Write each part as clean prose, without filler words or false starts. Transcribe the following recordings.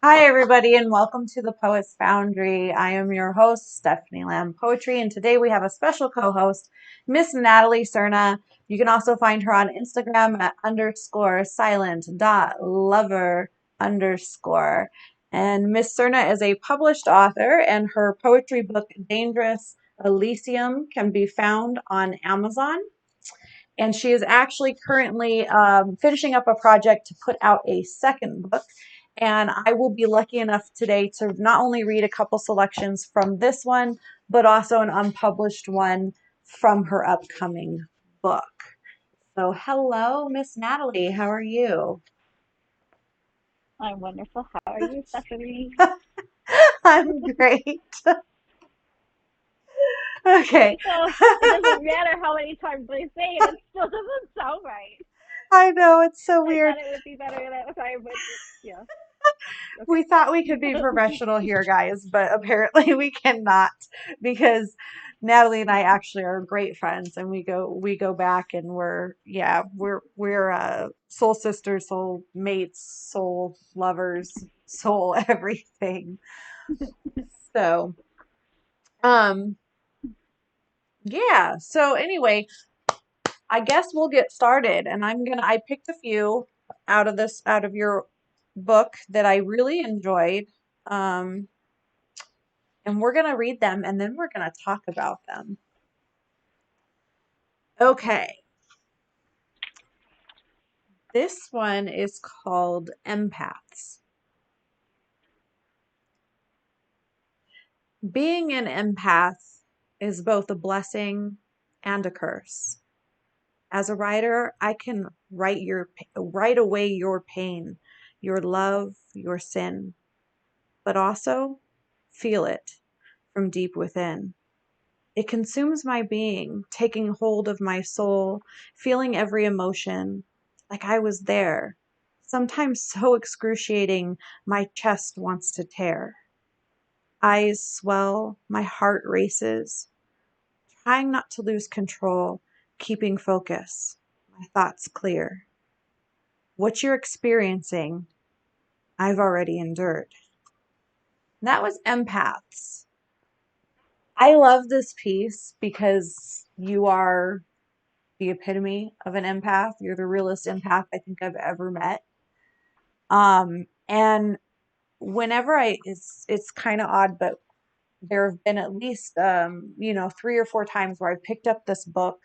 Hi, everybody, and welcome to the Poets Foundry. I am your host, Stephanie Lamb Poetry, and today we have a special co-host, Miss Natalie Serna. You can also find her on Instagram at _silent.lover_. And Miss Serna is a published author, and her poetry book, Dangerous Elysium, can be found on Amazon. And she is actually currently finishing up a project to put out a second book. And I will be lucky enough today to not only read a couple selections from this one, but also an unpublished one from her upcoming book. So, hello, Miss Natalie. How are you? I'm wonderful. How are you, Stephanie? I'm great. Okay. So it doesn't matter how many times they say it, it still doesn't sound right. I know it's so I weird. thought it would be better that time, but yeah. We Okay. thought we could be professional here, guys, but apparently we cannot because Natalie and I No. actually are great friends, and we go back, and we're soul sisters, soul mates, soul lovers, soul everything. So um yeah. So anyway, I guess we'll get started, and I picked a few out of your book that I really enjoyed. Um and we're going to read them and then we're going to talk about them. Okay. This one is called Empaths. Being an empath is both a blessing and a curse. As a writer, I can write away your pain, your love, your sin, but also feel it from deep within. It consumes my being, taking hold of my soul, feeling every emotion, like I was there. Sometimes so excruciating, my chest wants to tear. Eyes swell, my heart races, trying not to lose control, keeping focus, my thoughts clear. What you're experiencing, I've already endured. And that was Empaths. I love this piece because you are the epitome of an empath. You're the realest empath I think I've ever met. And whenever it's kind of odd, but there have been at least, 3 or 4 times where I picked up this book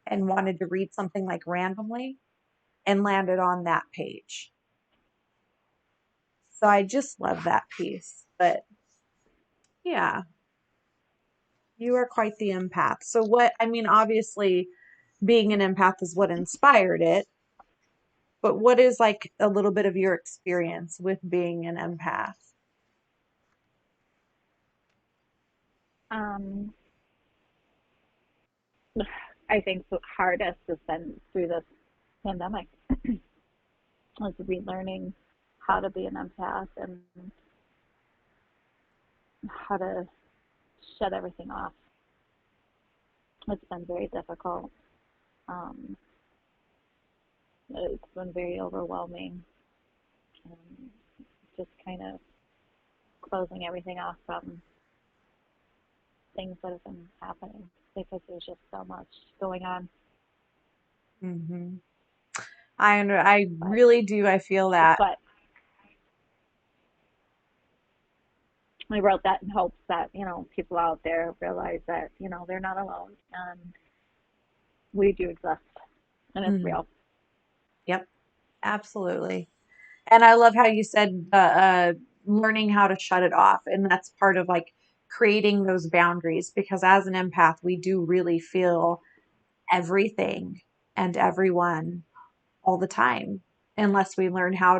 and wanted to read something like randomly and landed on that page. So I just love that piece. But yeah, you are quite the empath. So obviously being an empath is what inspired it. But what is like a little bit of your experience with being an empath? Um, I think the hardest has been through this pandemic is relearning how to be an empath and how to shut everything off. It's been very difficult. Um, it's been very overwhelming. Um, just kind of closing everything off from things that have been happening because there's just so much going on. Hmm. I But really do. I feel that. but I wrote that in hopes that people out there realize that they're not alone and we do exist and it's Mhm. real. Yep, absolutely. And I love how you said learning how to shut it off, and that's part of like creating those boundaries because as an empath, we do really feel everything and everyone all the time unless we learn how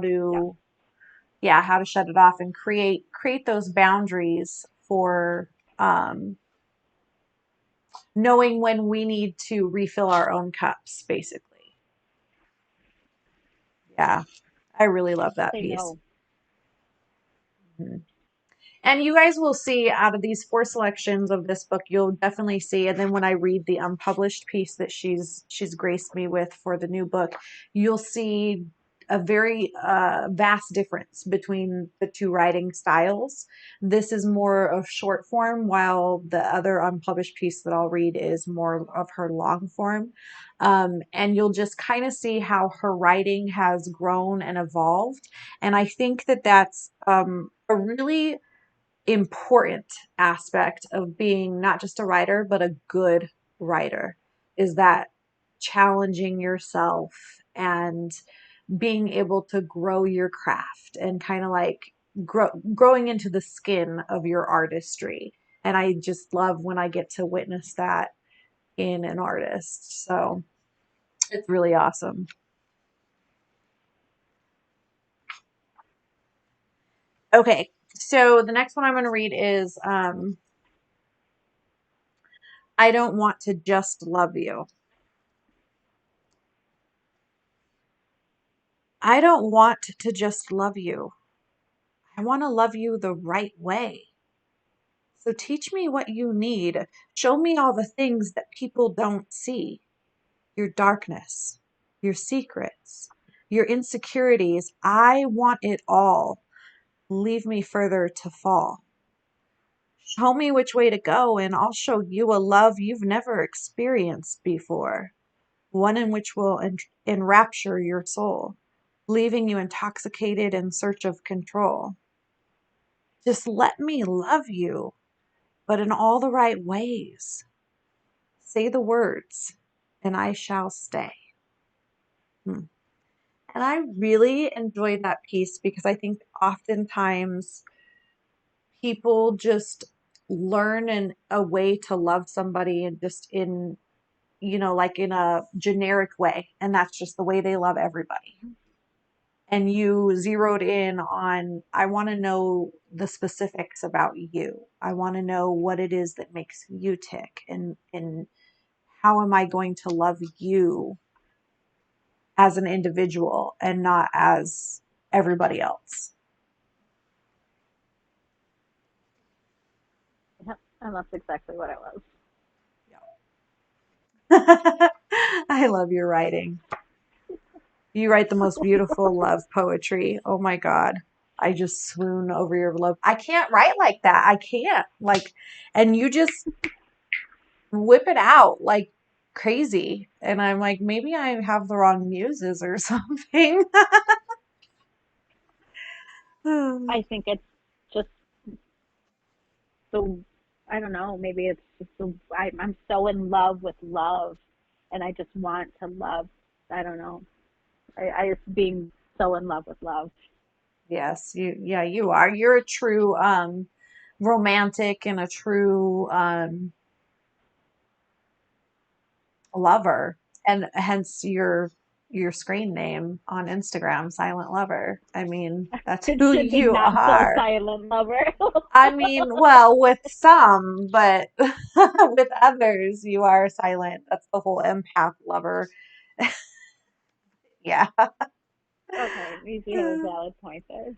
Yeah, to how to shut it off and create those boundaries for um knowing when we need to refill our own cups, basically. Yeah, I really love that say piece. no. Mhm. And you guys will see out of these 4 selections of this book, you'll definitely see. And then when I read the unpublished piece that she's graced me with for the new book, you'll see a very vast difference between the two writing styles. This is more of short form, while the other unpublished piece that I'll read is more of her long form. And you'll just kind of see how her writing has grown and evolved. And I think that that's a really important aspect of being not just a writer, but a good writer, is that challenging yourself and being able to grow your craft and kind of like growing into the skin of your artistry. And I just love when I get to witness that in an artist. So it's really awesome. Okay, so the next one I'm going to read is I don't want to just love you. I don't want to just love you. I want to love you the right way. So teach me what you need. Show me all the things that people don't see. Your darkness, your secrets, your insecurities. I want it all. Leave me further to fall. Show me which way to go, and I'll show you a love you've never experienced before. One in which will enrapture your soul, leaving you intoxicated in search of control. Just let me love you, but in all the right ways. Say the words, and I shall stay. Hmm. And I really enjoyed that piece because I think oftentimes people just learn a way to love somebody and just in, like in a generic way. And that's just the way they love everybody. And you zeroed in on, I want to know the specifics about you. I want to know what it is that makes you tick, and how am I going to love you as an individual and not as everybody else. Yep, and that's exactly what it was. I love your writing. You write the most beautiful love poetry. Oh my God. I just swoon over your love. I can't write like that. I can't. Like, and you just whip it out like crazy. And I'm like, maybe I have the wrong muses or something. I think it's just the, I don't know, maybe it's just I'm so in love with love, and I just want to love. I don't know. I just being so in love with love. Yes, you are. You're a true romantic and a true lover, and hence your screen name on Instagram, Silent Lover. I mean, that's It who should be you not so are. silent, lover. I mean, well, with some, but with others, you are silent. That's the whole empath lover. Yeah. Okay, you have a valid point there.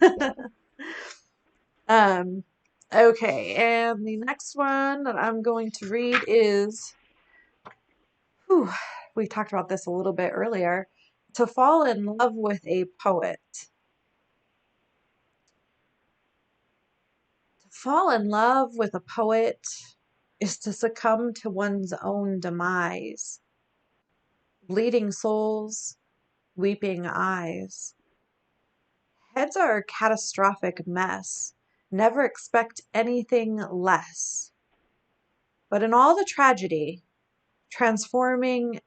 Yeah. um, okay, and the next one that I'm going to read is, whew, we talked about this a little bit earlier. To fall in love with a poet. To fall in love with a poet is to succumb to one's own demise. Bleeding souls, weeping eyes. Heads are a catastrophic mess. Never expect anything less. But in all the tragedy, transforming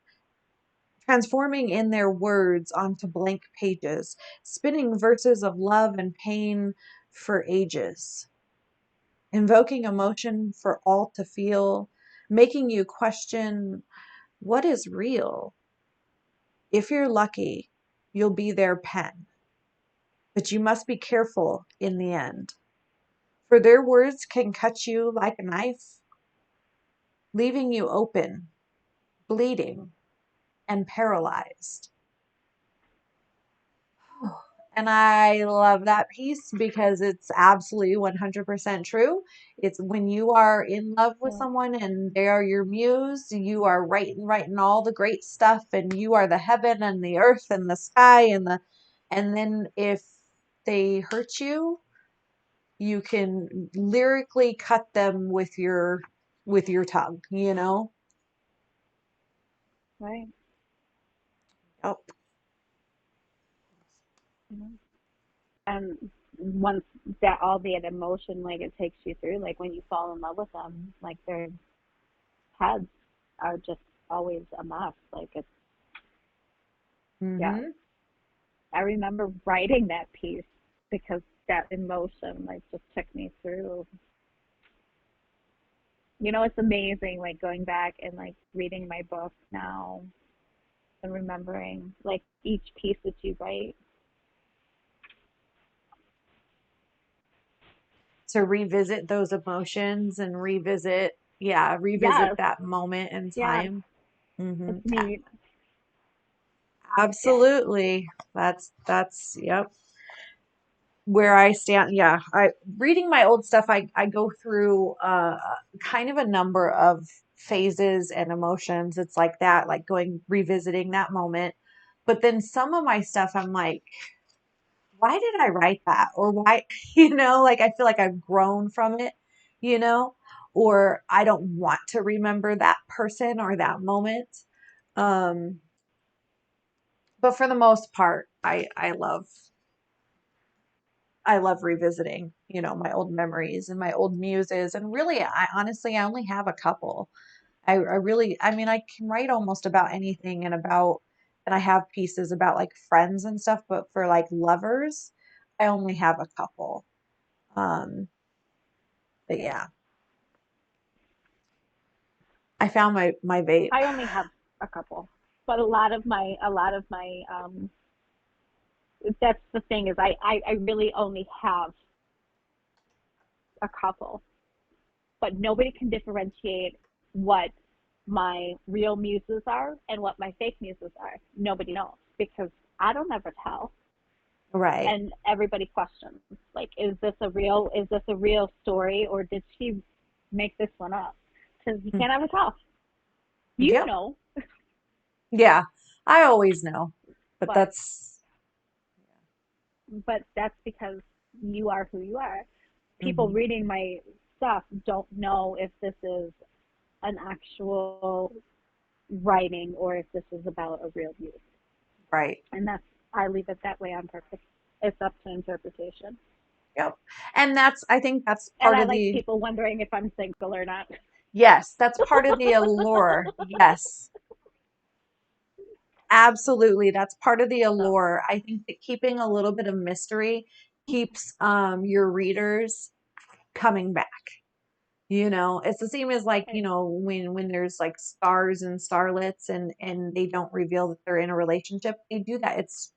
transforming in their words onto blank pages, spinning verses of love and pain for ages, invoking emotion for all to feel, making you question what is real. If you're lucky, you'll be their pen, but you must be careful in the end, for their words can cut you like a knife, leaving you open, bleeding, and paralyzed. And I love that piece because it's absolutely 100% true. It's when you are in love with Yeah. someone and they are your muse, you are writing all the great stuff and you are the heaven and the earth and the sky and then if they hurt you, you can lyrically cut them with your tongue, you know? Right. Oh, Mhm. And once that all that emotion like it takes you through, like when you fall in love with them, like their heads are just always a mess. Like it's yeah. mm-hmm. I remember writing that piece because that emotion like just took me through. You know, it's amazing like going back and like reading my book now and remembering like each piece that you write. To revisit those emotions and revisit Yes, that moment in yes, time. it's Hmm. neat. Yeah, Absolutely. That's yep. Where I stand. Yeah. I reading my old stuff, I go through kind of a number of phases and emotions. It's like that, like going revisiting that moment. But then some of my stuff I'm like, why did I write that? Or why, like I feel like I've grown from it, you know, or I don't want to remember that person or that moment. Um, but for the most part, I love revisiting, my old memories and my old muses. And really, I honestly, I only have a couple. I really, I mean, I can write almost about anything and I have pieces about like friends and stuff, but for like lovers, I only have a couple. Um, but yeah. yeah, I found my vape. I only have a couple, but a lot of my that's the thing is I really only have a couple, but nobody can differentiate what my real muses are and what my fake muses are. Nobody knows because I don't ever tell. Right. And everybody questions like is this a real story or did she make this one up? Because you Mm. can't ever tell. You Yep. know, Yeah. I always know, but but that's but that's because you are who you are. People hmm reading my stuff don't know if this is an actual writing or if this is about a real view. right. And that's I leave it that way on purpose. It's up to interpretation. Yep. And that's I think that's And part I of like the people wondering if I'm single or not. yes, that's part of the allure. Yes. Absolutely. That's part of the So allure. I think that keeping a little bit of mystery keeps your readers coming back. It's the same as like, right. when there's like stars and starlets and they don't reveal that they're in a relationship. They do that. It's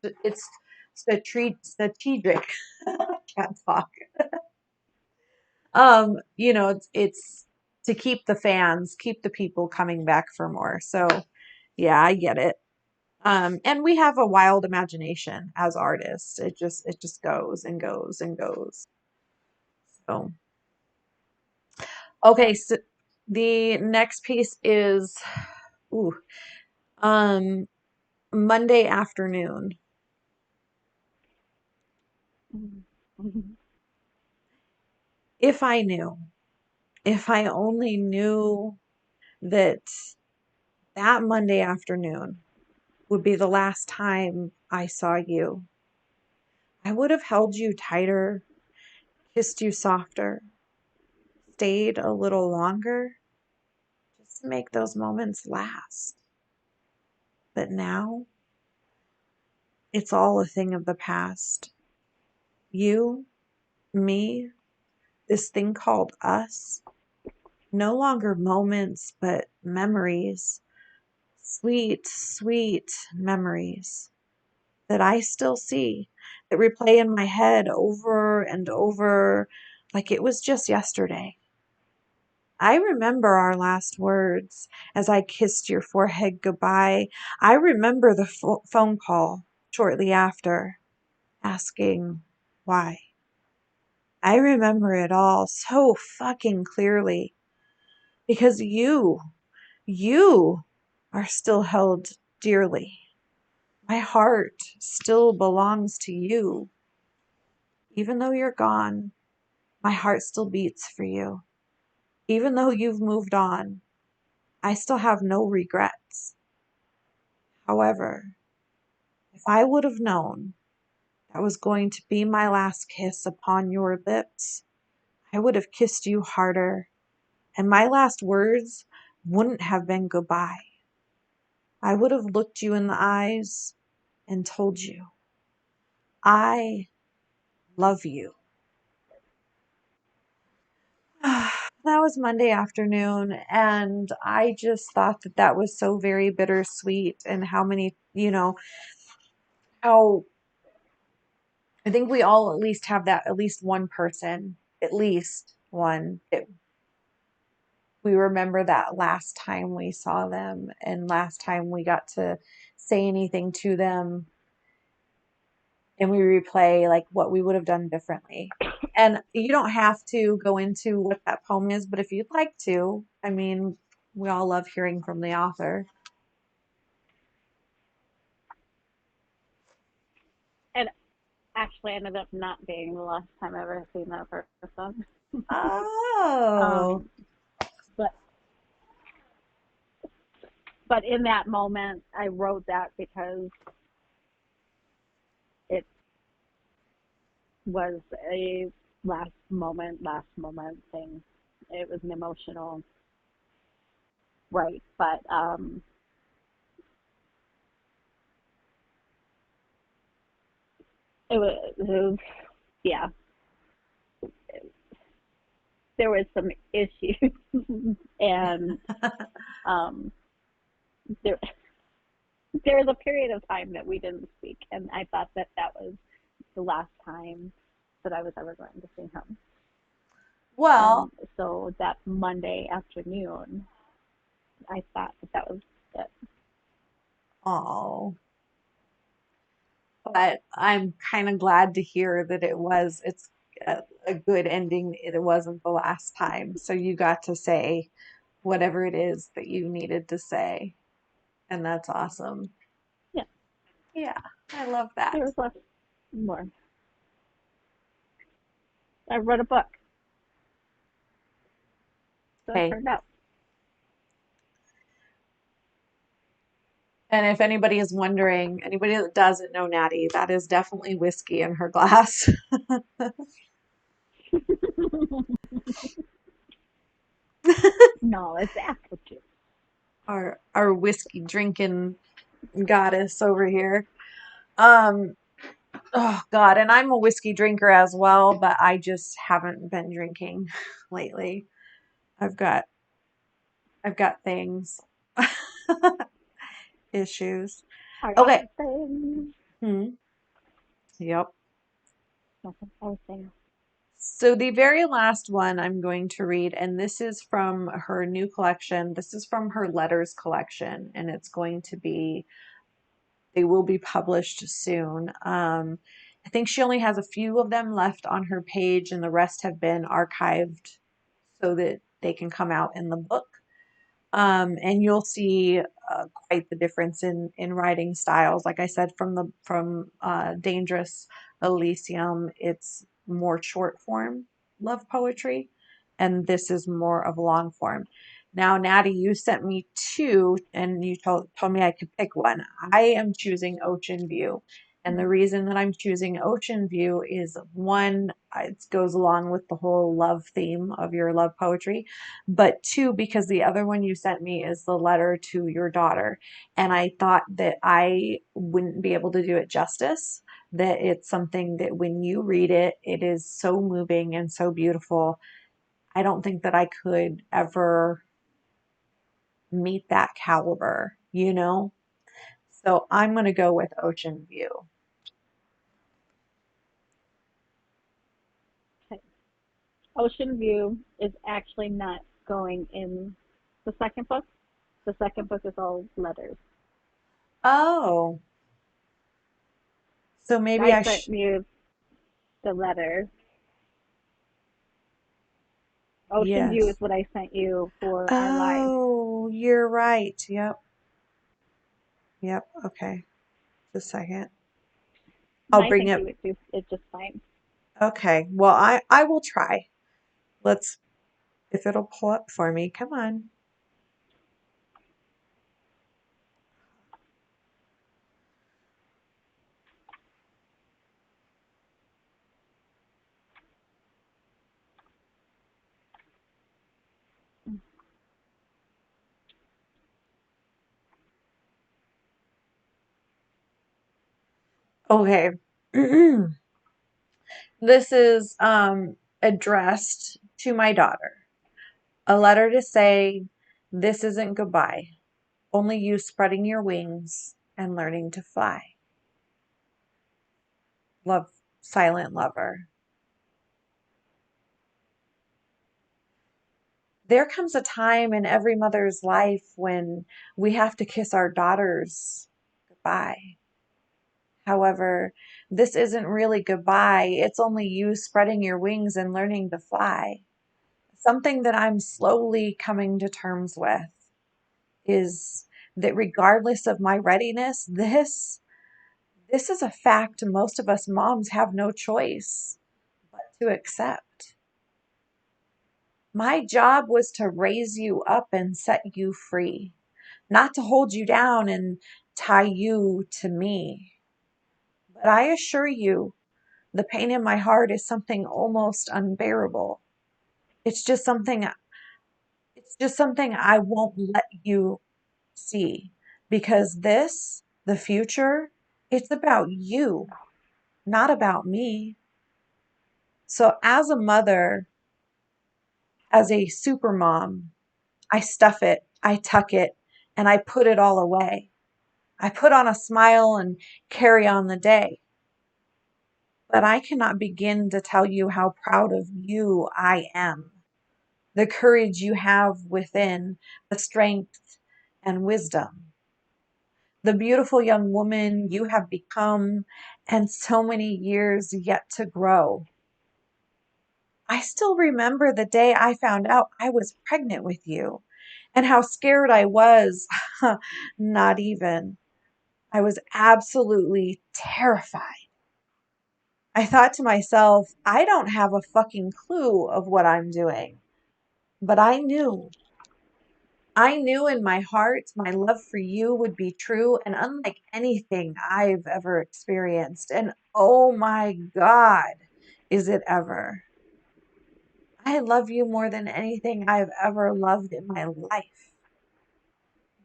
strategic. Can't talk. It's to keep the fans, keep the people coming back for more. So, yeah, I get it. And we have a wild imagination as artists. It just goes and goes and goes. So, okay, Yep. so the next piece is ooh, um Monday afternoon. Mm-hmm. If I knew, if I only knew that that Monday afternoon would be the last time I saw you, I would have held you tighter, kissed you softer, stayed a little longer just to make those moments last. But now it's all a thing of the past. You, me, this thing called us, no longer moments, but memories. Sweet, sweet memories that I still see, that replay in my head over and over like it was just yesterday. I remember our last words as I kissed your forehead goodbye. I remember the phone call shortly after. asking why. I remember it all so fucking clearly because you are still held dearly. My heart still belongs to you. Even though you're gone, my heart still beats for you. Even though you've moved on, I still have no regrets. However, if I would have known that was going to be my last kiss upon your lips, I would have kissed you harder, and my last words wouldn't have been goodbye. I would have looked you in the eyes and told you, I love you. That was Monday afternoon, and I just thought that that was so very bittersweet, and how many, how I think we all at least have that, at least one person, at least one, that we remember that last time we saw them and last time we got to say anything to them, and we replay like what we would have done differently. And you don't have to go into what that poem is, but if you'd like to, I mean, we all love hearing from the author. And actually ended up not being the last time I ever seen that person. Oh, um, but but in that moment, I wrote that because it was a last moment thing. It was an emotional, right? But it was yeah. There was some issues, and um, there there was a period of time that we didn't speak, and I thought that that was the last time that I was ever going to see him. well, And so that Monday afternoon, I thought that that was it. oh, but I'm kind of glad to hear that it's a good ending. It wasn't the last time. So you got to say whatever it is that you needed to say. And that's awesome. Yeah, Yeah, I love that. there was less more. I read a book, so it Okay. turned out. And if anybody is wondering, anybody that doesn't know Natty, that is definitely whiskey in her glass. No, it's apple juice. Our whiskey drinking goddess over here. Um, oh God, and I'm a whiskey drinker as well, but I just haven't been drinking lately. I've got I've got things, issues. Heart Okay. thing. Hmm. Yep. Nothing. I was saying. So the very last one I'm going to read, and this is from her new collection. This is from her letters collection, and it's going to be, they will be published soon. I think she only has a few of them left on her page, and the rest have been archived so that they can come out in the book. And you'll see quite the difference in writing styles. Like I said, from Dangerous Elysium, it's more short form love poetry, and this is more of long form. Now, Natty, you sent me two, and you told me I could pick one. I am choosing Ocean View. And the reason that I'm choosing Ocean View is one, it goes along with the whole love theme of your love poetry, but two, because the other one you sent me is the letter to your daughter. And I thought that I wouldn't be able to do it justice, that it's something that when you read it, it is so moving and so beautiful. I don't think that I could ever meet that caliber, you know? So I'm going to go with Ocean View. Okay. Ocean View is actually not going in the second book. The second book is all letters. Oh, So maybe I I sent you the letter. Ocean View is yes. what I sent you for our live. Oh, you're right. Yep. Yep. Okay. Just a second. And I'll I bring think it. you would do it just fine. Okay. Well, I will try. Let's if it'll pull up for me. Come on. Okay. This is addressed to my daughter. A letter to say this isn't goodbye. Only you spreading your wings and learning to fly. Love, silent lover. There comes a time in every mother's life when we have to kiss our daughters goodbye. However, this isn't really goodbye. It's only you spreading your wings and learning to fly. Something that I'm slowly coming to terms with is that regardless of my readiness, this is a fact most of us moms have no choice but to accept. My job was to raise you up and set you free, not to hold you down and tie you to me. But I assure you, the pain in my heart is something almost unbearable. It's just something it's just something I won't let you see because the future, it's about you, not about me. So as a mother, as a super mom, I stuff it, I tuck it, and I put it all away. I put on a smile and carry on the day. But I cannot begin to tell you how proud of you I am. The courage you have within, the strength and wisdom, the beautiful young woman you have become, and so many years yet to grow. I still remember the day I found out I was pregnant with you and how scared I was. Not even. I was absolutely terrified. I thought to myself, I don't have a fucking clue of what I'm doing. But I knew. I knew in my heart my love for you would be true and unlike anything I've ever experienced. And oh my God, is it ever? I love you more than anything I've ever loved in my life.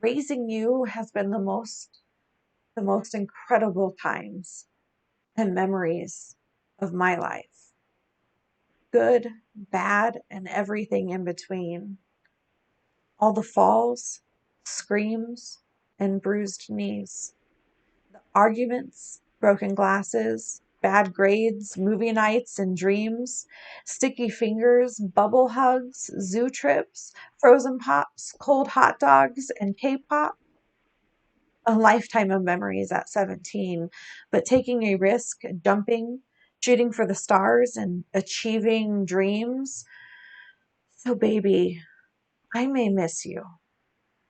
Raising you has been the most incredible times and memories of my life. Good, bad, and everything in between. All the falls, screams, and bruised knees. The arguments, broken glasses, bad grades, movie nights and dreams, sticky fingers, bubble hugs, zoo trips, frozen pops, cold hot dogs, and K-pop. A lifetime of memories at 17, but taking a risk, jumping, shooting for the stars, and achieving dreams. So, baby, I may miss you.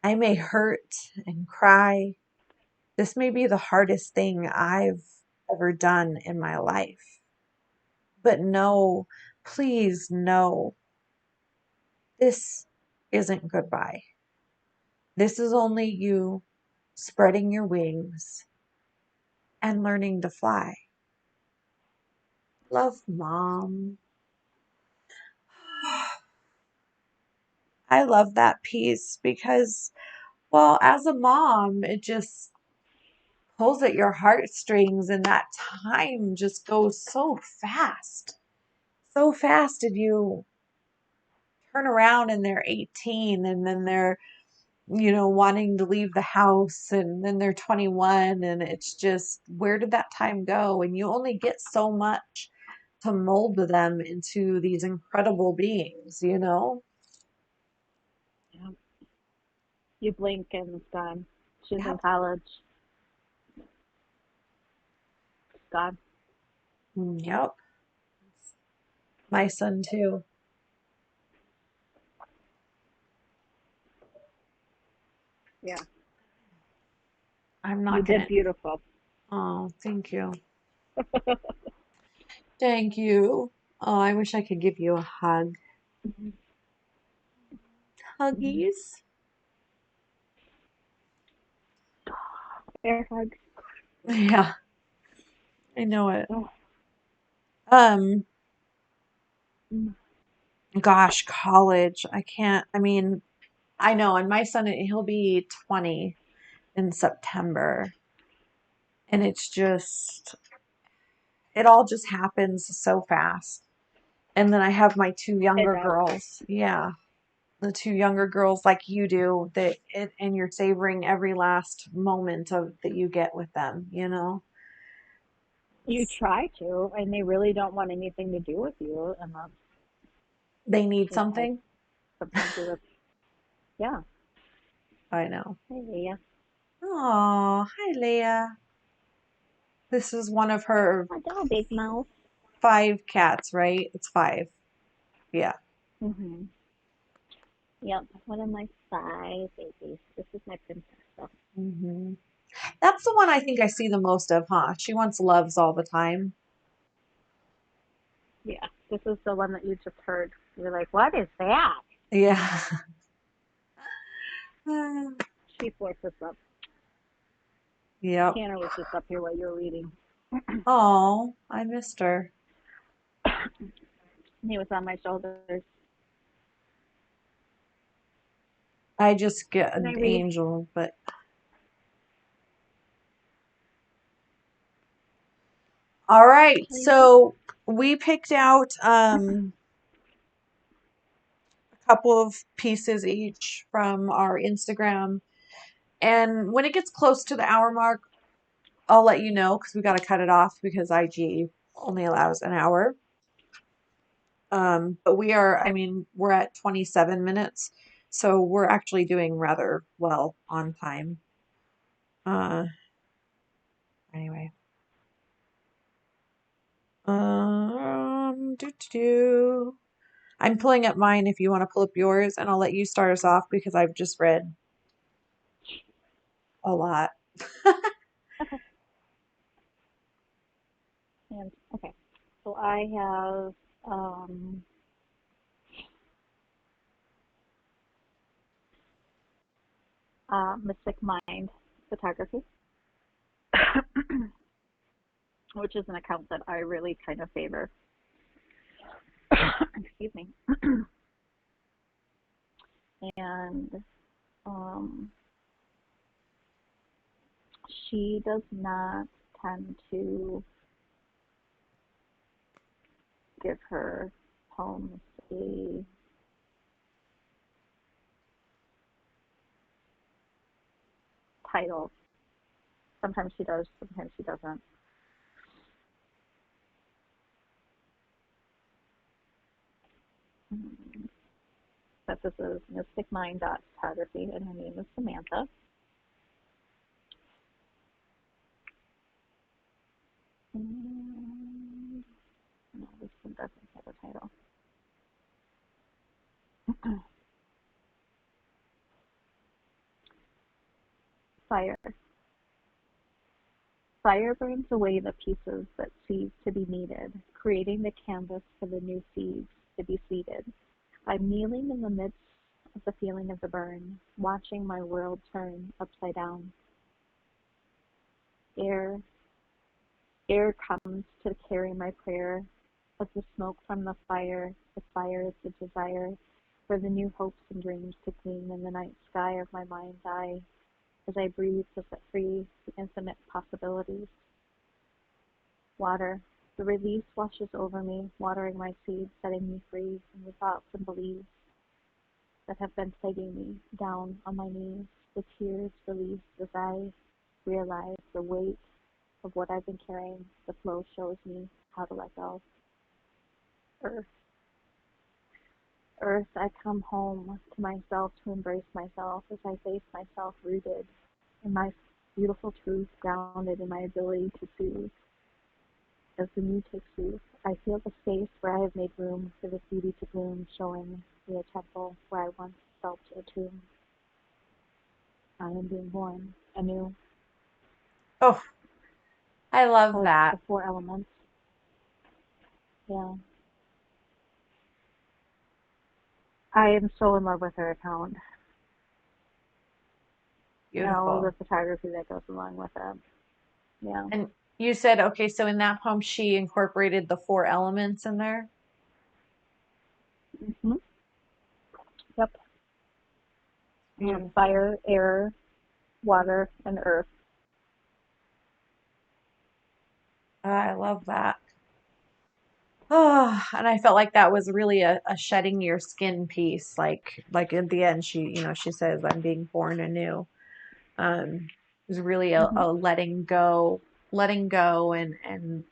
I may hurt and cry. This may be the hardest thing I've ever done in my life. But no, please, no, this isn't goodbye. This is only you spreading your wings and learning to fly. Love, Mom. I love that piece because, well, as a mom, it just pulls at your heartstrings, and that time just goes so fast. So fast did you turn around and they're 18 and then they're, wanting to leave the house and then they're 21 and it's just, where did that time go? And you only get so much to mold them into these incredible beings, you know? Yeah. You blink and it's gone. She's in Yep. college. gone. Yep. My son too. Yeah, I'm you not did gonna. beautiful. Oh, thank you. Thank you. Oh, I wish I could give you a hug. Huggies. Air hug. Yeah, I know it. Oh, Um, mm, gosh, college. I can't. I mean, I know, and my son, he'll be 20 in September, and it all just happens so fast. And then I have my two it younger does. girls. Yeah, the two younger girls like you do and you're savoring every last moment of that you get with them. You try to, and they really don't want anything to do with you, and They need I something. sometimes do it. Yeah. I know. Hey, Leah. Oh, hi Leah. This is one of her Hello, big mouth. 5 cats, right? It's 5. Yeah. Mhm. Yep. One of my 5 babies. This is my princess. So. hmm That's the one I think I see the most of, huh? She wants loves all the time. Yeah. This is the one that you just heard. You're like, what is that? Yeah. She forces up. Yep. Tanner was just up here while you were reading. Oh, I missed her. He was on my shoulders. I just get Can an I read? angel, but all right. Please. So we picked out a couple of pieces each from our Instagram. And when it gets close to the hour mark, I'll let you know because we got to cut it off because IG only allows an hour. But I Okay. mean, we're at 27 minutes, so we're actually doing rather well on time. Uh, anyway. Do. I'm pulling up mine if you want to pull up yours, and I'll let you start us off because I've just read a lot. Okay. And okay. So I have Mystic Mind Photography, which is an account that I really kind of favor. Excuse me. And um, she does not tend to give her poems a title. Sometimes she does, sometimes she doesn't. But this is Mystic Mind Photography, and her name is Samantha. And no, this one doesn't have a title. Fire. Fire burns away the pieces that cease to be needed, creating the canvas for the new seeds to be seeded. I'm kneeling in the midst of the feeling of the burn, watching my world turn upside down. Air, air comes to carry my prayer, as the smoke from the fire is the desire for the new hopes and dreams to gleam in the night sky of my mind's eye, as I breathe to set free the infinite possibilities. Water. The release washes over me, watering my seeds, setting me free from the thoughts and beliefs that have been plaguing me. Down on my knees, the tears release as I realize the weight of what I've been carrying. The flow shows me how to let go. Earth. Earth, I come home to myself to embrace myself as I face myself rooted in my beautiful truth, grounded in my ability to soothe. as the new takes root, I feel the space where I have made room for the beauty to bloom, showing me a temple where I once felt a tomb. I am being born anew Oh, I love of that. the four elements. Yeah. I am so in love with her account and all the Beautiful. photography that goes along with it. Yeah. And you said, okay, so in that poem, she incorporated the four elements in there. hmm Yep. Beautiful. Fire, air, water, and earth. I love that. Oh, and I felt like that was really a shedding your skin piece. Like at the end, she says, "I'm being born anew." It was really hmm a letting go, and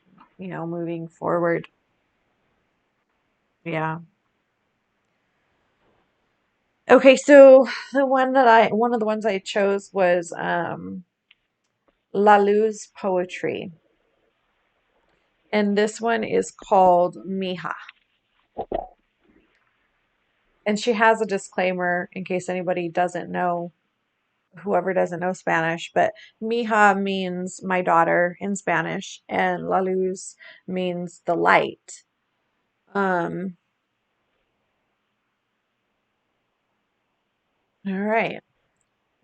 moving forward. Yeah. Okay, so one of the ones I chose was Lalou's poetry, and this one is called Mija. And she has a disclaimer in case anybody doesn't know, whoever doesn't know Spanish, but Mija means my daughter in Spanish, and La Luz means the light. Um, all right.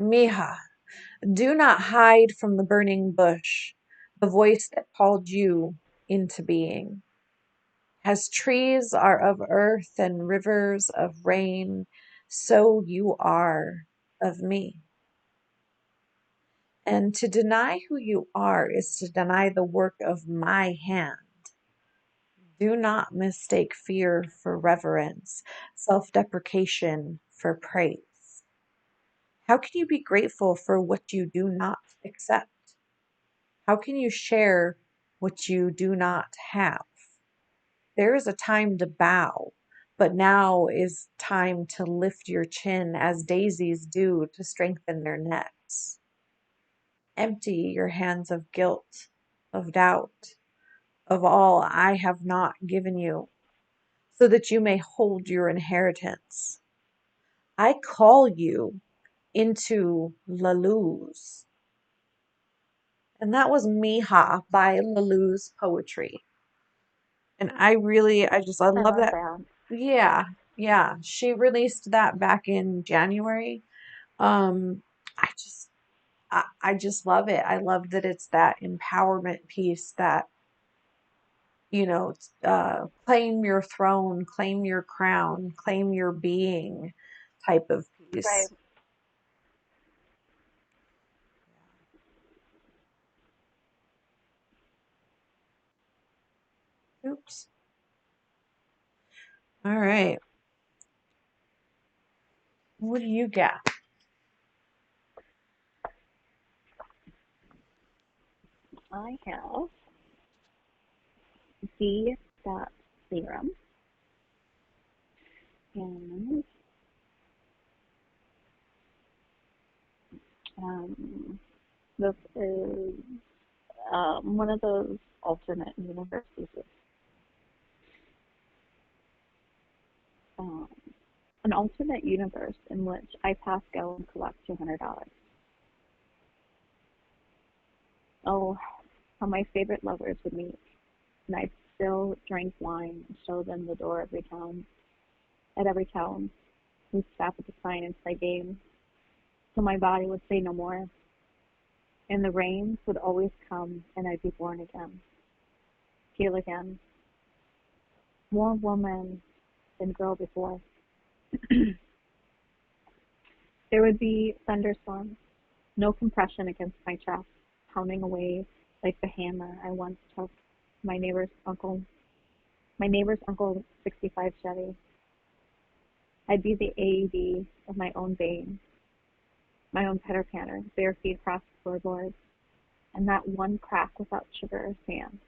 Mija, do not hide from the burning bush, the voice that called you into being. As trees are of earth and rivers of rain, so you are of me. And to deny who you are is to deny the work of my hand. Do not mistake fear for reverence, self deprecation for praise. How can you be grateful for what you do not accept? How can you share what you do not have? There is a time to bow, but now is time to lift your chin as daisies do to strengthen their necks. Empty your hands of guilt, of doubt, of all I have not given you, so that you may hold your inheritance. I call you into Laluz. And that was Mija by Laluz Poetry. And I I love love that. that. Yeah, yeah. She released that back in January. Um, I just, I just love it. I love that it's that empowerment piece that, claim your throne, claim your crown, claim your being type of Right. piece. Oops. All right. What do you got? I have the dot serum, and this is one of those alternate universe pieces. Um, an alternate universe in which I pass go and collect $200. Oh, how my favorite lovers would meet, and I'd still drink wine and show them the door at every town. We'd stop at the sign and play games, so my body would say no more, and the rains would always come, and I'd be born again, feel again, more woman than girl before. There would be thunderstorms, no compression against my chest, pounding away like the hammer I once took my neighbor's uncle, my neighbor's uncle 65 Chevy. I'd be the AED of my own veins, my own pitter patter, bare feet across the floorboards, and that one crack without sugar or sand.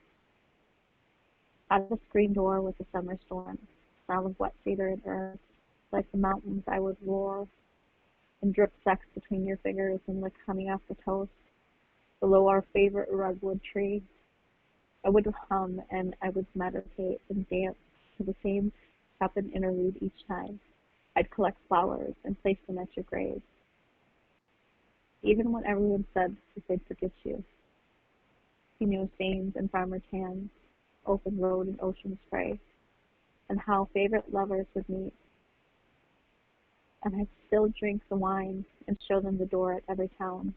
Out of the screen door with the summer storm, smell of wet cedar and earth, like the mountains I would roar, and drip sex between your fingers and lick honey off the toast, below our favorite redwood tree. I would hum and I would meditate and dance to the same Chopin interlude each time. I'd collect flowers and place them at your grave, even when everyone said that they'd forget you. He knew veins and farmer tans, open road and ocean spray, and how favorite lovers would meet. And I'd still drink the wine and show them the door at every town.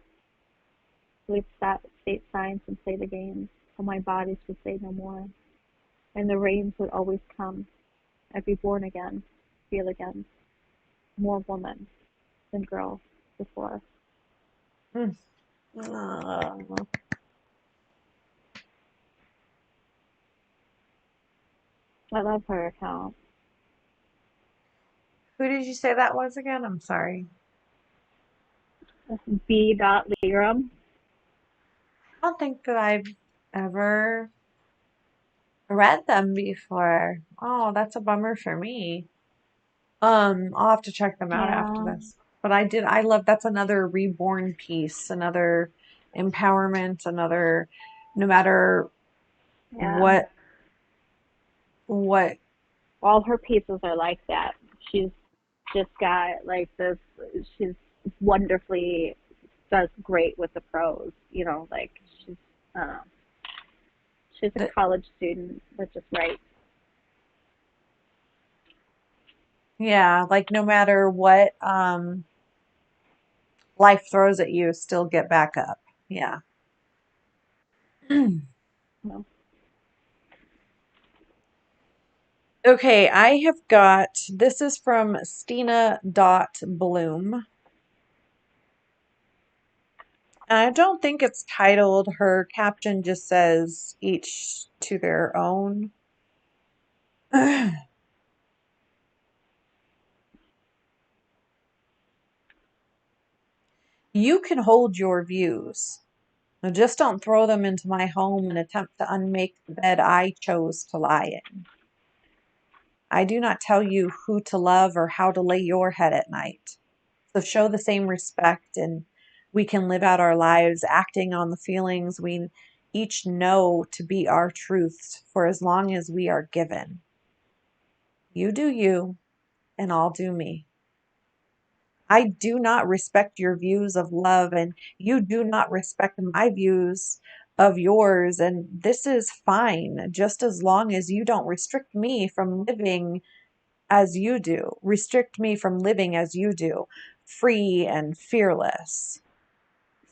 We'd stop at state signs and play the games, till my bodies would say no more. And the rains would always come. I'd be born again, feel again, more woman than girl before. Mm. Oh. I love her account. Who did you say that was again? I'm sorry. B. Legram. I don't think that I've ever read them before. Oh, that's a bummer for me. I'll have to check them out after Yeah, this. But I love that's another reborn piece, another empowerment, another no matter yeah. what All her pieces are like that. She's just got like this. She's wonderfully does great with the prose. You know, like she's uh, she's a the college student that just writes. yeah, like no matter what life throws at you, still get back up. Yeah. You know. Okay, I have got this is from Stina dot Bloom. And I don't think it's titled. Her caption just says each to their own. You can hold your views. Now just don't throw them into my home and attempt to unmake the bed I chose to lie in. I do not tell you who to love or how to lay your head at night. So show the same respect and we can live out our lives acting on the feelings we each know to be our truths for as long as we are given. You do you, and I'll do me. I do not respect your views of love, and you do not respect my views of yours. And this is fine, just as long as you don't restrict me from living as you do, free and fearless.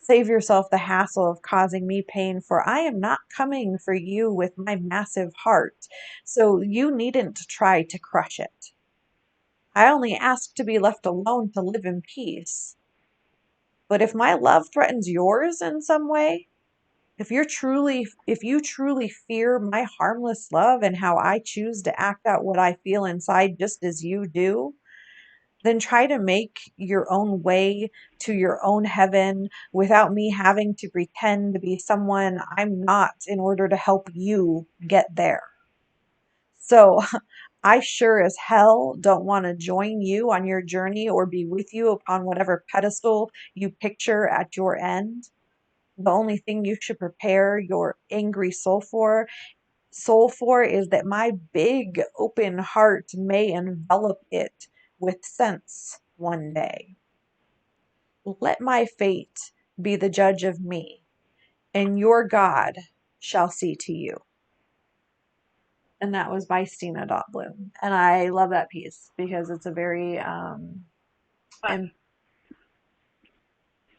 Save yourself the hassle of causing me pain, for I am not coming for you with my massive heart, so you needn't try to crush it. I only ask to be left alone to live in peace. But if my love threatens yours in some way, if you truly fear my harmless love and how I choose to act out what I feel inside just as you do, then try to make your own way to your own heaven without me having to pretend to be someone I'm not in order to help you get there. So I sure as hell don't want to join you on your journey or be with you upon whatever pedestal you picture at your end. The only thing you should prepare your angry soul for is that my big open heart may envelop it with sense one day. Let my fate be the judge of me, and your God shall see to you. And that was by Stina Dot Bloom. And I love that piece because it's em-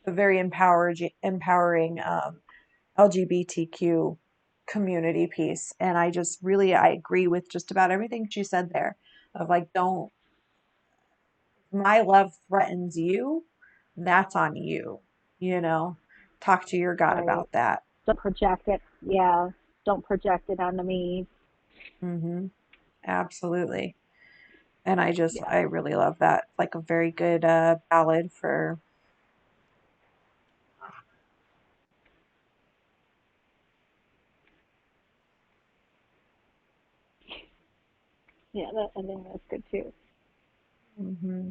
a very empowering LGBTQ community piece. And I agree with just about everything she said there of like, don't, my love threatens you, that's on you, you know, talk to your God Right. about that. Don't project it. Yeah. Don't project it onto me. Hmm. Absolutely. And I Yeah. really love that. Like a very good ballad for, Yeah. That I think that's good too. hmm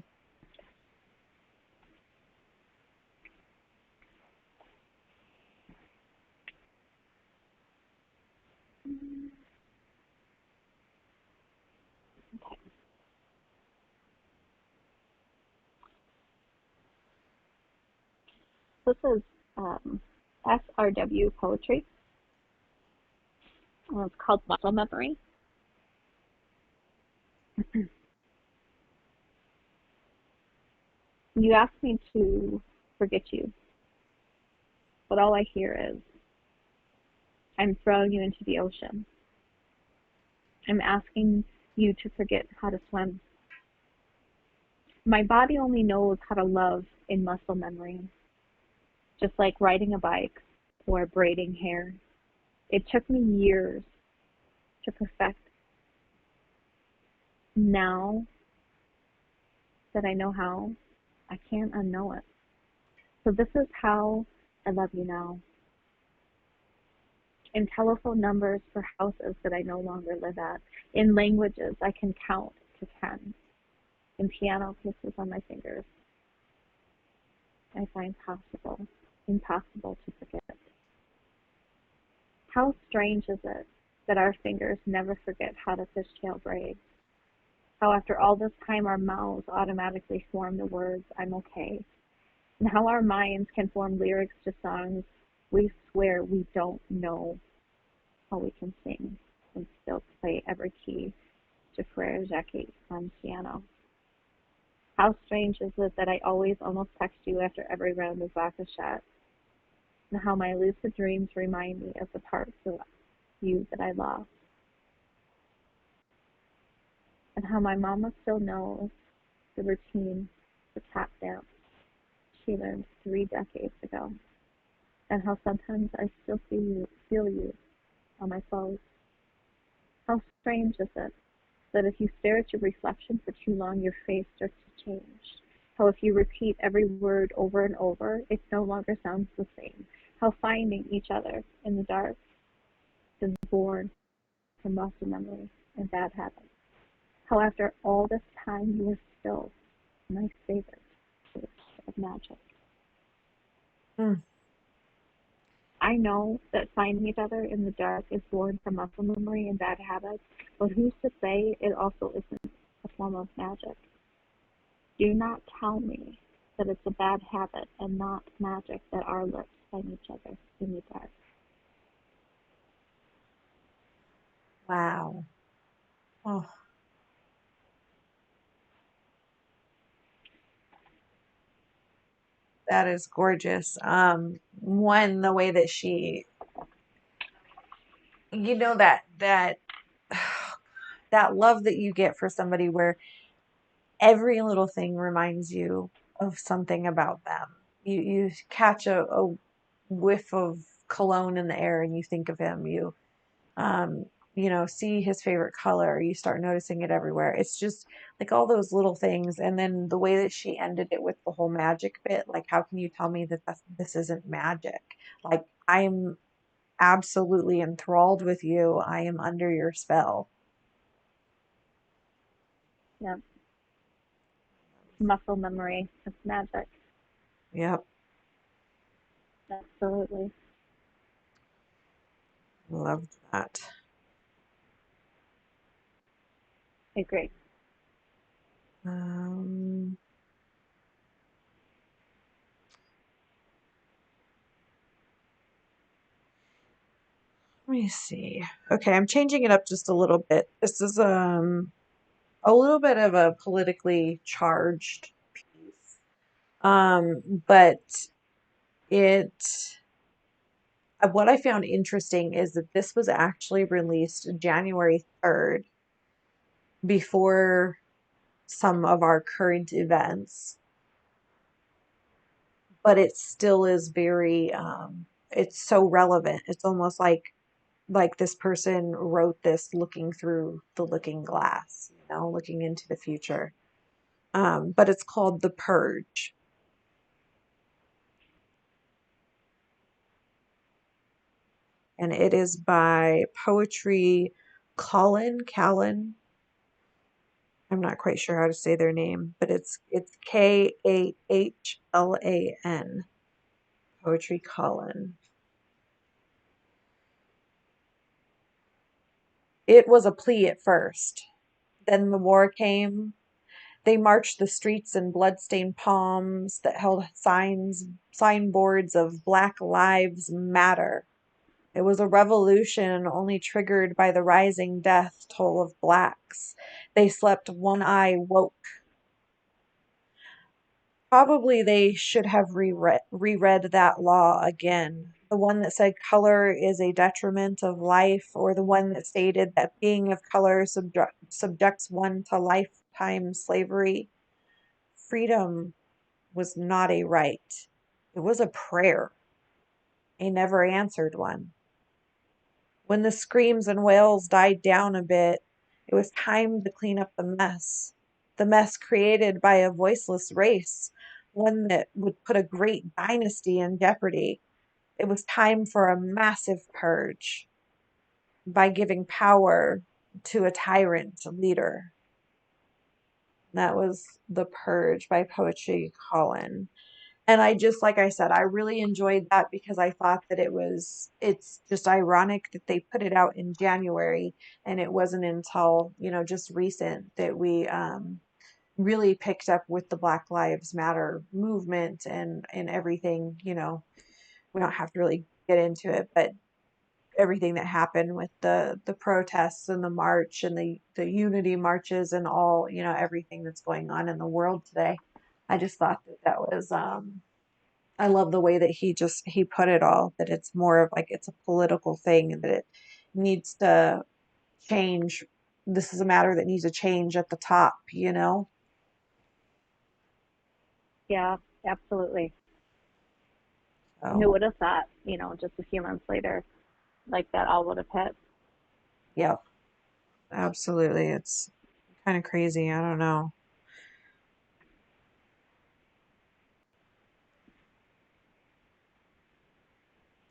This is SRW poetry. It's called Muscle Memory. You asked me to forget you, but all I hear is, I'm throwing you into the ocean. I'm asking you to forget how to swim. My body only knows how to love in muscle memory, just like riding a bike or braiding hair. It took me years to perfect. Now that I know how, I can't unknow it. So this is how I love you now. In telephone numbers for houses that I no longer live at. In languages I can count to 10. In piano pieces on my fingers. I find impossible to forget. How strange is it that our fingers never forget how to fishtail braid? How after all this time our mouths automatically form the words, I'm okay. And how our minds can form lyrics to songs we swear we don't know how we can sing and still play every key to Frere Jacques on piano. How strange is it that I always almost text you after every round of vodka shot, and how my lucid dreams remind me of the parts of you that I lost, and how my mama still knows the routine for tap dance she learned 3 decades ago, and how sometimes I still feel you on my clothes. How strange is it that if you stare at your reflection for too long, your face starts to change? How if you repeat every word over and over, it no longer sounds the same. How finding each other in the dark is born from muscle memory and bad habits. How after all this time, you are still my favorite piece of magic. Mm. I know that finding each other in the dark is born from muscle memory and bad habits, but who's to say it also isn't a form of magic? Do not tell me that it's a bad habit and not magic that our lips find each other in the dark. Wow. Oh, that is gorgeous. One, the way that she, that that love that you get for somebody where every little thing reminds you of something about them. You catch a whiff of cologne in the air and you think of him. Um, see his favorite color. You start noticing it everywhere. It's just like all those little things. And then the way that she ended it with the whole magic bit, like, how can you tell me that this isn't magic? Like, I'm absolutely enthralled with you. I am under your spell. Yeah, muscle memory, it's magic. Yep. Absolutely. Loved that. I agree. Um, Let me see. Okay, I'm changing it up just a little bit. This is a little bit of a politically charged piece. But it what I found interesting is that this was actually released January 3rd, before some of our current events, but it still is very it's so relevant. It's almost like this person wrote this looking through the looking glass, looking into the future. But it's called The Purge. And it is by Poetry Callan. I'm not quite sure how to say their name, but it's Kahlan. Poetry Callan. It was a plea at first. Then the war came. They marched the streets in bloodstained palms that held signboards of Black Lives Matter. It was a revolution only triggered by the rising death toll of blacks. They slept one eye woke. Probably they should have reread that law again. The one that said color is a detriment of life, or the one that stated that being of color subjects one to lifetime slavery. Freedom was not a right. It was a prayer, a never answered one. When the screams and wails died down a bit, it was time to clean up the mess created by a voiceless race, one that would put a great dynasty in jeopardy. It was time for a massive purge by giving power to a tyrant leader. That was The Purge by Poetry Colin. And I just, like I said, I really enjoyed that because I thought that it's just ironic that they put it out in January and it wasn't until, just recent that we really picked up with the Black Lives Matter movement and everything, we don't have to really get into it, but everything that happened with the protests and the march and the unity marches and all, everything that's going on in the world today. I just thought that was I love the way that he put it all, that it's more of like it's a political thing and that it needs to change. This is a matter that needs to change at the top. Yeah, absolutely. So Who would have thought, just a few months later, like that all would have hit? yeah, absolutely. It's kind of crazy. I don't know.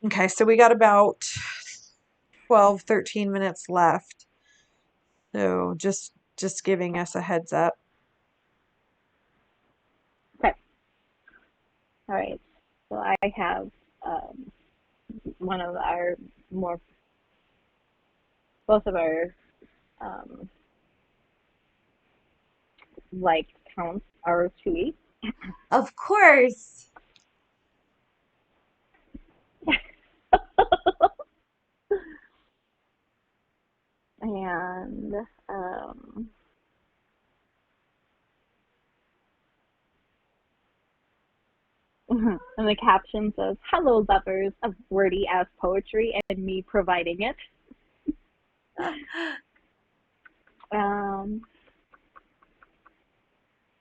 Okay, so we got about 12, 13 minutes left. So just giving us a heads up. Okay. All right. So I have um, one of our more, both of our um, like counts are 2 weeks. Of course. And um, and the caption says, "Hello, lovers of wordy ass poetry and me providing it." Um,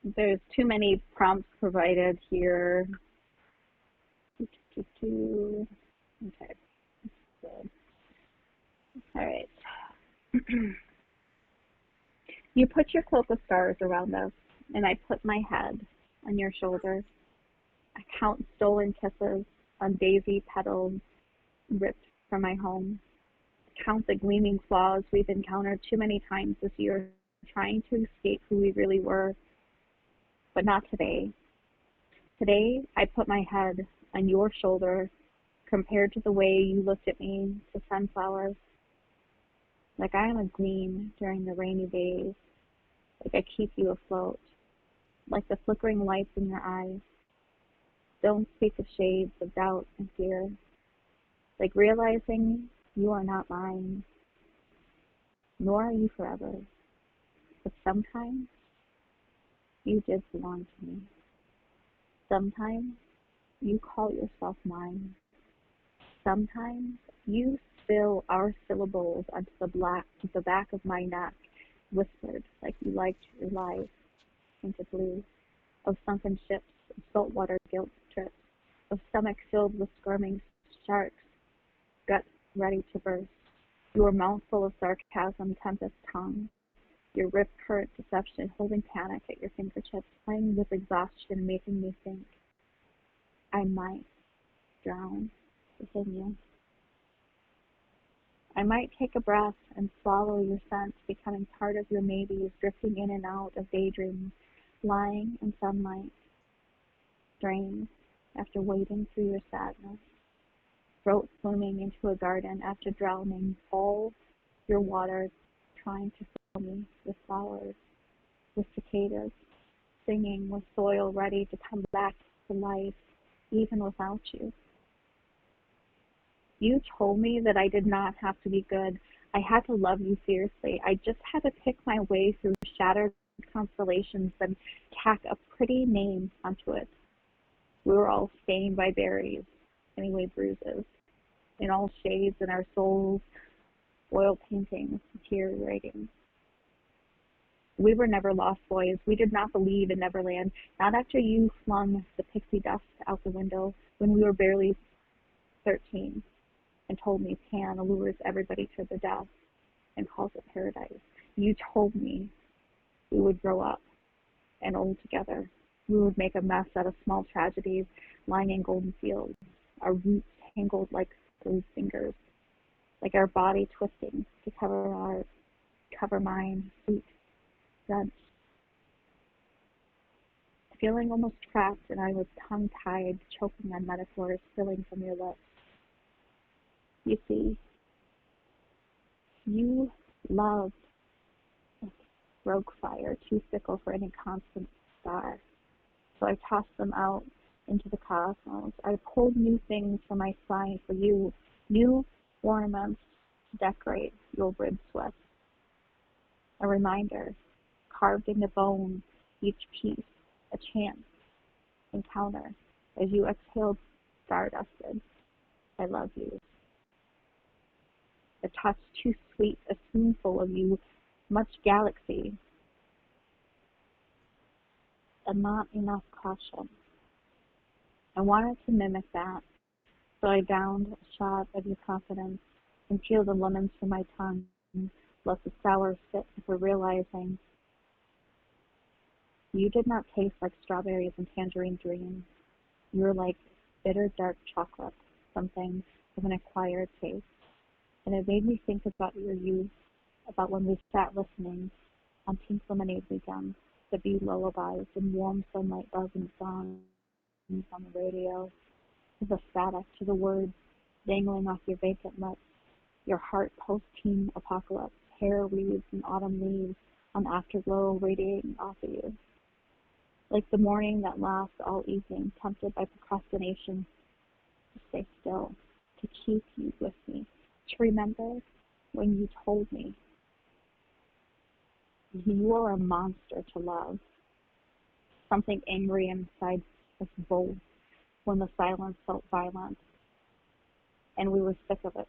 there's too many prompts provided here. Okay, good. All right. You put your cloak of stars around us, and I put my head on your shoulder. I count stolen kisses on daisy petals ripped from my home. Count the gleaming flaws we've encountered too many times this year, trying to escape who we really were. But not today. Today, I put my head on your shoulder compared to the way you looked at me to sunflowers. Like I am a gleam during the rainy days. Like I keep you afloat. Like the flickering lights in your eyes. Don't speak of shades of doubt and fear. Like realizing you are not mine, nor are you forever. But sometimes you did belong to me. Sometimes you call yourself mine. Sometimes you spill our syllables onto the back of my neck, whispered like you liked your life into blue, of sunken ships, of saltwater guilt trips, of stomachs filled with squirming sharks, guts ready to burst. Your mouth full of sarcasm, tempest tongue, your rip current deception, holding panic at your fingertips, playing with exhaustion, making me think I might drown within you. I might take a breath and swallow your scent, becoming part of your maybes, drifting in and out of daydreams, lying in sunlight, drained after wading through your sadness, throat swimming into a garden after drowning all your water, trying to fill me with flowers, with cicadas, singing with soil ready to come back to life even without you. You told me that I did not have to be good. I had to love you fiercely. I just had to pick my way through shattered constellations and tack a pretty name onto it. We were all stained by berries, anyway bruises, in all shades in our souls, oil paintings, deteriorating. We were never lost boys. We did not believe in Neverland, not after you flung the pixie dust out the window when we were barely 13 and told me Pan allures everybody to their death and calls it paradise. You told me we would grow up and old together. We would make a mess out of small tragedies lying in golden fields, our roots tangled like bruised fingers, like our body twisting to cover mine, sweet, French. Feeling almost trapped, and I was tongue-tied, choking on metaphors spilling from your lips. You see, you loved like rogue fire, too fickle for any constant star. So I tossed them out into the cosmos. I pulled new things from my spine for you, new ornaments to decorate your rib sweat. A reminder, carved into bone, each piece, a chance, encounter, as you exhaled stardusted. I love you. A touch too sweet, a spoonful of you, much galaxy, and not enough caution. I wanted to mimic that, so I downed a shot of your confidence and peeled the lemons from my tongue, let the sour sit before realizing you did not taste like strawberries and tangerine dreams. You were like bitter dark chocolate, something of an acquired taste. And it made me think about your youth, about when we sat listening on pink lemonade weekends, the bee lullabies and warm sunlight buzzing songs on the radio, to the static, to the words dangling off your vacant lips, your heart post-teen apocalypse, hair wreaths and autumn leaves on afterglow radiating off of you. Like the morning that lasts all evening, tempted by procrastination, to stay still, to keep you with me, to remember when you told me you are a monster to love. Something angry inside us both when the silence felt violent, and we were sick of it.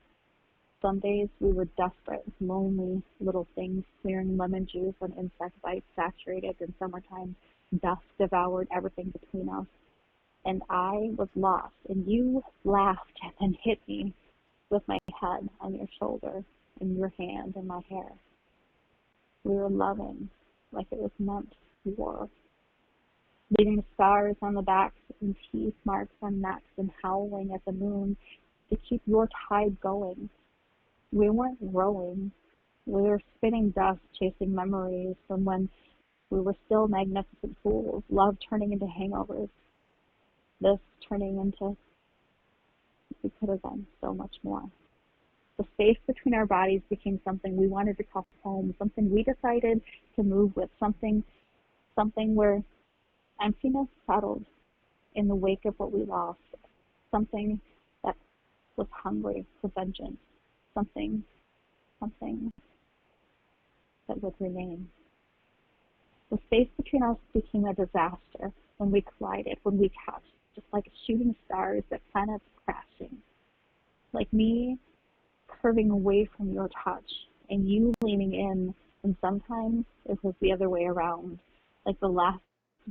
Some days we were desperate, lonely little things, clearing lemon juice on insect bites saturated in summertime. Dust devoured everything between us, and I was lost, and you laughed and then hit me with my head on your shoulder and your hand in my hair. We were loving like it was meant for, leaving scars on the backs and teeth marks on necks and howling at the moon to keep your tide going. We weren't rowing. We were spinning dust, chasing memories from when we were still magnificent fools, love turning into hangovers, this turning into we could have done so much more. The space between our bodies became something we wanted to call home, something we decided to move with, something where emptiness settled in the wake of what we lost, something that was hungry for vengeance, something that would remain. The space between us became a disaster when we collided, when we touched, just like shooting stars at planets crashing. Like me curving away from your touch and you leaning in, and sometimes it was the other way around, like the last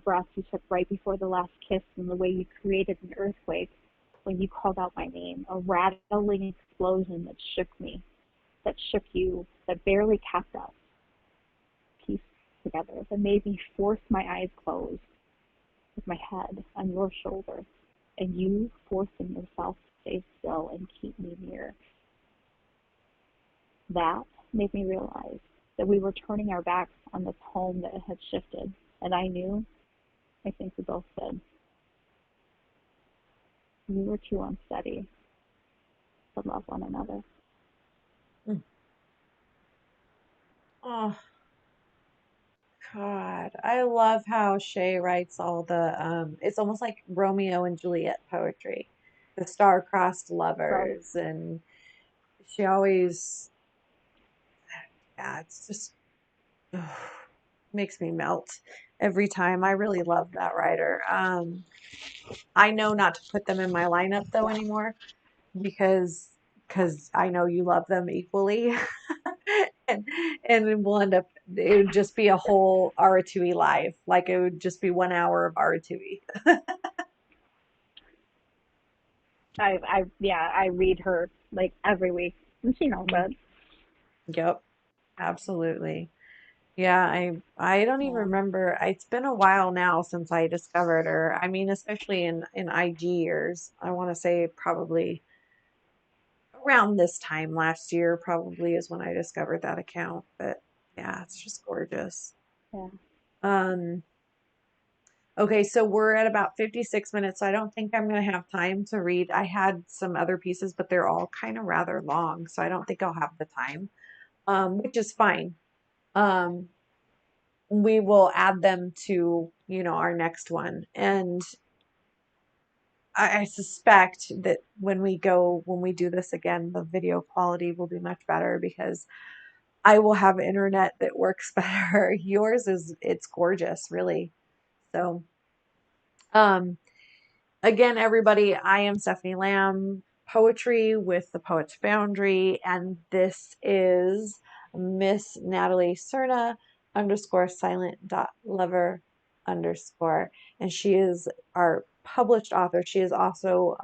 breath you took right before the last kiss and the way you created an earthquake when you called out my name, a rattling explosion that shook me, that shook you, that barely kept us pieced together, that made me force my eyes closed with my head on your shoulder and you forcing yourself to stay still and keep me near. That made me realize that we were turning our backs on this home that had shifted, and I think we both did. We were too unsteady to love one another. Oh, God, I love how Shay writes all the it's almost like Romeo and Juliet poetry. The star-crossed Right. lovers, and she always, yeah, it's just ugh, makes me melt every time. I really love that writer. I know not to put them in my lineup though Yeah. anymore because I know you love them equally. and and we'll end up, it would just be a whole Aratui live. Like it would just be 1 hour of Aratui. Yeah, I read her like every week, and she knows Mm, it. yep, absolutely. Yeah, I don't even Yeah. remember. It's been a while now since I discovered her. I mean, especially in IG years. I want to say probably around this time last year probably is when I discovered that account. But yeah, it's just gorgeous. Yeah. Um, okay, so we're at about 56 minutes. So I don't think I'm going to have time to read. I had some other pieces, but they're all kind of rather long, so I don't think I'll have the time. Which is fine. Um, we will add them to, our next one. And I suspect that when we do this again, the video quality will be much better because I will have internet that works better. Yours it's gorgeous, really. So, um, again, everybody, I am Stephanie Lamb, poetry with the Poets Foundry, and this is Miss Natalie Serna underscore silent dot lover underscore. And she is our published author. She is also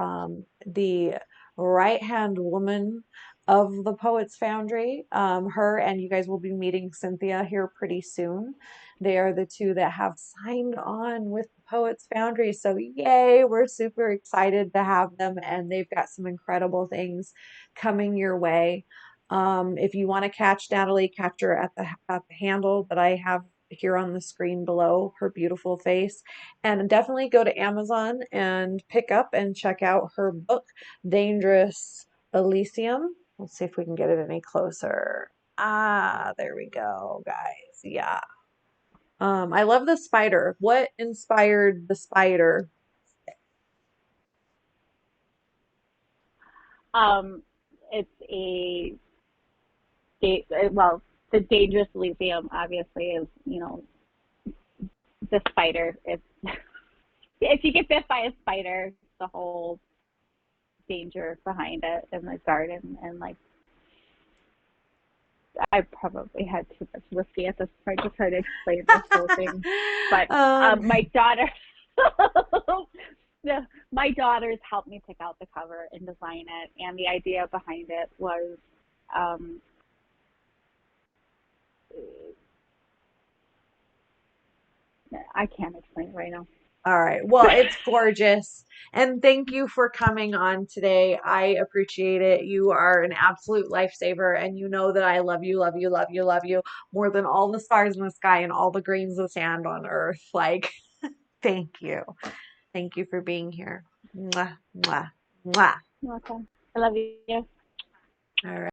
the right hand woman of the Poets Foundry. Her and you guys will be meeting Cynthia here pretty soon. They are the two that have signed on with the Poets Foundry. So, yay, we're super excited to have them, and they've got some incredible things coming your way. If you want to catch Natalie, catch her at the handle that I have here on the screen below, her beautiful face. And definitely go to Amazon and pick up and check out her book, Dangerous Elysium. Let's see if we can get it any closer. Ah, there we go, guys. Yeah. I love the spider. What inspired the spider? Um, it's well, the Dangerous Elysium obviously is, the spider. It's if you get bit by a spider, the whole danger behind it in the garden, and like I probably had too much whiskey at this point to try to explain this whole thing. But um, my daughter, my daughters helped me pick out the cover and design it, and the idea behind it was, um, I can't explain it right now. all right. Well, it's gorgeous. And thank you for coming on today. I appreciate it. You are an absolute lifesaver. And you know that I love you, love you, love you, love you more than all the stars in the sky and all the grains of sand on earth. Like, thank you. Thank you for being here. Mwah, mwah, mwah. You're welcome. I love you. All right.